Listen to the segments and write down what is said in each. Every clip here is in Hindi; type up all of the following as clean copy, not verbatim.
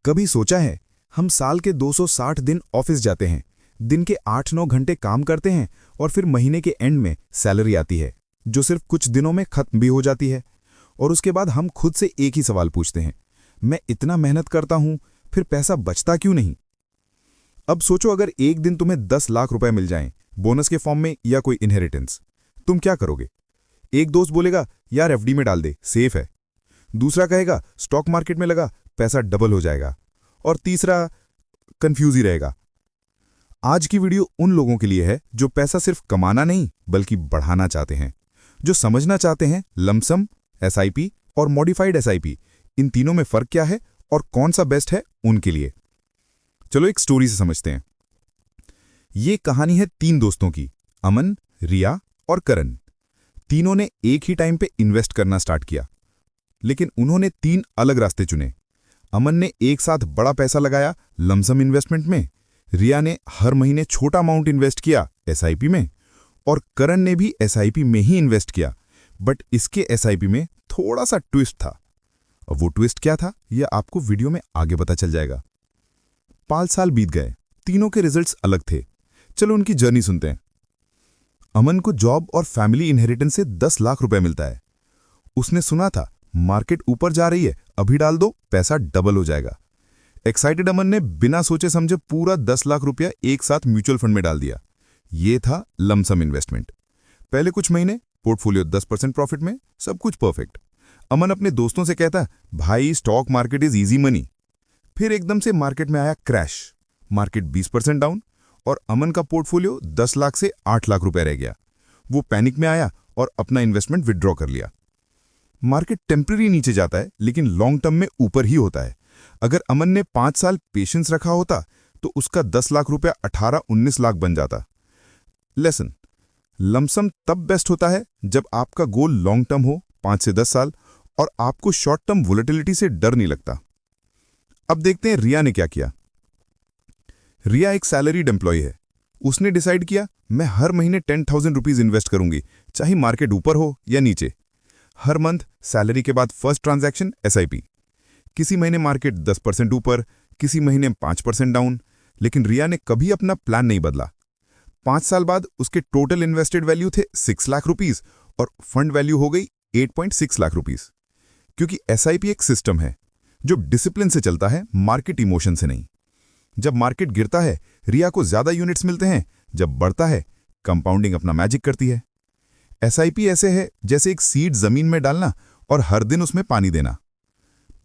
कभी सोचा है, हम साल के 260 दिन ऑफिस जाते हैं, दिन के 8-9 घंटे काम करते हैं और फिर महीने के एंड में सैलरी आती है, जो सिर्फ कुछ दिनों में खत्म भी हो जाती है। और उसके बाद हम खुद से एक ही सवाल पूछते हैं, मैं इतना मेहनत करता हूं, फिर पैसा बचता क्यों नहीं? अब सोचो, अगर एक दिन तुम्हें 10 लाख रुपए मिल जाएं, बोनस के फॉर्म में या कोई इनहेरिटेंस, तुम क्या करोगे? एक दोस्त बोलेगा, यार एफडी में डाल दे, सेफ है। दूसरा कहेगा, स्टॉक मार्केट में लगा, पैसा डबल हो जाएगा। और तीसरा कंफ्यूज ही रहेगा। आज की वीडियो उन लोगों के लिए है जो पैसा सिर्फ कमाना नहीं बल्कि बढ़ाना चाहते हैं, जो समझना चाहते हैं लमसम, एसआईपी और मॉडिफाइड एसआईपी, इन तीनों में फर्क क्या है और कौन सा बेस्ट है उनके लिए। चलो एक स्टोरी से समझते हैं। ये कहानी है 3 दोस्तों की, अमन, रिया और करण। तीनों ने एक ही टाइम पे इन्वेस्ट करना स्टार्ट किया, लेकिन उन्होंने 3 अलग रास्ते चुने। अमन ने एक साथ बड़ा पैसा लगाया लमसम इन्वेस्टमेंट में, रिया ने हर महीने छोटा अमाउंट इन्वेस्ट किया एसआईपी में, और करण ने भी एसआईपी में ही इन्वेस्ट किया, बट इसके एसआईपी में थोड़ा सा ट्विस्ट था। और वो ट्विस्ट क्या था, यह आपको वीडियो में आगे पता चल जाएगा। 5 साल बीत गए, तीनों के रिजल्ट्स अलग थे। चलो उनकी जर्नी सुनते हैं। अमन को जॉब और फैमिली इनहेरिटेंस से 10 लाख रुपए मिलता है। उसने सुना था मार्केट ऊपर जा रही है, अभी डाल दो, पैसा डबल हो जाएगा। एक्साइटेड अमन ने बिना सोचे समझे पूरा 10 लाख रुपया एक साथ म्यूचुअल फंड में डाल दिया। ये था लमसम इन्वेस्टमेंट। पहले कुछ महीने पोर्टफोलियो 10% प्रॉफिट में, सब कुछ परफेक्ट। अमन अपने दोस्तों से कहता, भाई stock market is easy money. फिर एकदम से मार्केट में आया क्रैश, मार्केट 20% डाउन और अमन का पोर्टफोलियो 10 लाख से 8 लाख रुपए रह गया। वो पैनिक में आया और अपना इन्वेस्टमेंट विड्रॉ कर लिया। मार्केट टेम्पररी नीचे जाता है, लेकिन लॉन्ग टर्म में ऊपर ही होता है। अगर अमन ने 5 साल पेशेंस रखा होता तो उसका 10 लाख रुपया 18-19 लाख बन जाता। लेसन, लमसम तब बेस्ट होता है जब आपका गोल लॉन्ग टर्म हो, 5 से 10 साल, और आपको शॉर्ट टर्म वोलेटिलिटी से डर नहीं लगता। अब देखते हैं रिया ने क्या किया। रिया एक सैलरीड एम्प्लॉय है। उसने डिसाइड किया, मैं हर महीने 10,000 रुपीज इन्वेस्ट करूंगी, चाहे मार्केट ऊपर हो या नीचे। हर मंथ सैलरी के बाद फर्स्ट ट्रांजैक्शन एसआईपी। किसी महीने मार्केट 10% ऊपर, किसी महीने 5% डाउन, लेकिन रिया ने कभी अपना प्लान नहीं बदला। 5 साल बाद उसके टोटल इन्वेस्टेड वैल्यू थे 6 लाख रुपीज और फंड वैल्यू हो गई 8.6 लाख रुपीज। क्योंकि एसआईपी एक सिस्टम है जो डिसिप्लिन से चलता है, मार्केट इमोशन से नहीं। जब मार्केट गिरता है, रिया को ज्यादा यूनिट्स मिलते हैं, जब बढ़ता है, कंपाउंडिंग अपना मैजिक करती है। एसआईपी ऐसे है जैसे एक सीड जमीन में डालना और हर दिन उसमें पानी देना।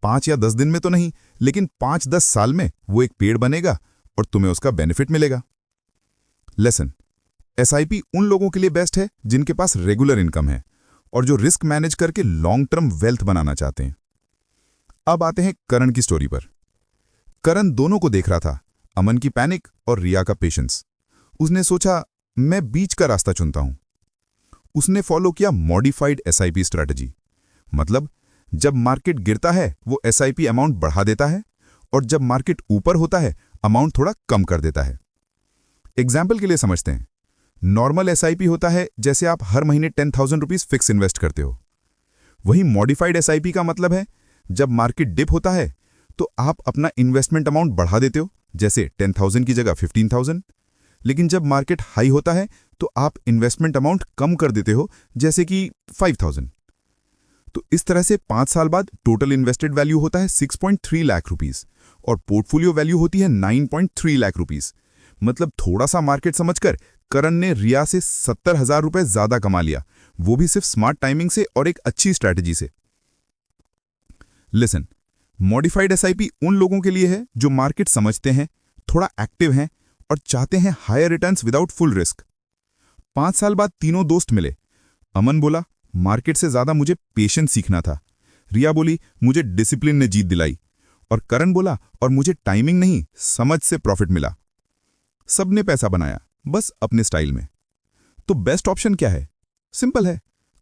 5 या 10 दिन में तो नहीं, लेकिन 5-10 साल में वो एक पेड़ बनेगा और तुम्हें उसका बेनिफिट मिलेगा। लेसन, एसआईपी उन लोगों के लिए बेस्ट है जिनके पास रेगुलर इनकम है और जो रिस्क मैनेज करके लॉन्ग टर्म वेल्थ बनाना चाहते हैं। अब आते हैं करण की स्टोरी पर। करण दोनों को देख रहा था, अमन की पैनिक और रिया का पेशेंस। उसने सोचा, मैं बीच का रास्ता चुनता हूं। उसने फॉलो किया मॉडिफाइड एसआईपी स्ट्रैटेजी। मतलब जब मार्केट गिरता है वो एसआईपी अमाउंट बढ़ा देता है और जब मार्केट ऊपर होता है अमाउंट थोड़ा कम कर देता है। एग्जाम्पल के लिए समझते हैं। नॉर्मल एसआईपी होता है जैसे आप हर महीने 10,000 रुपीज फिक्स इन्वेस्ट करते हो। वही मॉडिफाइड एसआईपी का मतलब है जब मार्केट डिप होता है तो आप अपना इन्वेस्टमेंट अमाउंट बढ़ा देते हो, जैसे 10,000 की जगह 15,000। लेकिन जब मार्केट हाई होता है तो आप इन्वेस्टमेंट अमाउंट कम कर देते हो, जैसे कि 5,000। तो इस तरह से 5 साल बाद टोटल इन्वेस्टेड वैल्यू होता है 6.3 लाख रुपीस और पोर्टफोलियो वैल्यू होती है 9.3 लाख रुपीस। मतलब थोड़ा सा मार्केट समझकर करण ने रिया से 70,000 रुपए ज्यादा कमा लिया, वो भी सिर्फ स्मार्ट टाइमिंग से और एक अच्छी स्ट्रैटेजी से। लिसन, मॉडिफाइड एसआईपी उन लोगों के लिए है जो मार्केट समझते हैं, थोड़ा एक्टिव हैं और चाहते हैं higher returns without full risk. 5 साल बाद तीनों दोस्त मिले। अमन बोला, मार्केट से ज्यादा मुझे पेशेंस सीखना था। रिया बोली, मुझे डिसिप्लिन ने जीत दिलाई। और करण बोला, और मुझे टाइमिंग नहीं, समझ से प्रॉफिट मिला। सबने पैसा बनाया, बस अपने स्टाइल में। तो बेस्ट ऑप्शन क्या है? सिंपल है।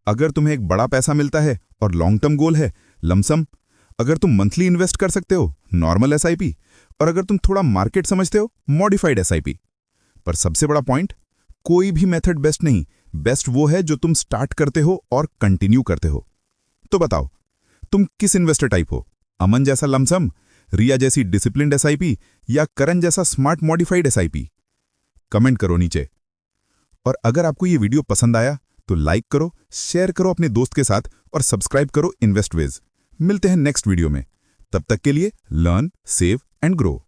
अगर तुम्हें एक बड़ा पैसा मिलता है और लॉन्ग टर्म गोल है, लमसम। अगर तुम मंथली इन्वेस्ट कर सकते हो, नॉर्मल एसआईपी। और अगर तुम थोड़ा मार्केट समझते हो, मॉडिफाइड एसआईपी। पर सबसे बड़ा पॉइंट, कोई भी मेथड बेस्ट नहीं, बेस्ट वो है जो तुम स्टार्ट करते हो और कंटिन्यू करते हो। तो बताओ, तुम किस इन्वेस्टर टाइप हो? अमन जैसा लमसम, रिया जैसी डिसिप्लिन्ड एसआईपी या करण जैसा स्मार्ट मॉडिफाइड एसआईपी? कमेंट करो नीचे। और अगर आपको ये वीडियो पसंद आया तो लाइक करो, शेयर करो अपने दोस्त के साथ और सब्सक्राइब करो इन्वेस्टविज। मिलते हैं नेक्स्ट वीडियो में। तब तक के लिए लर्न, सेव एंड ग्रो।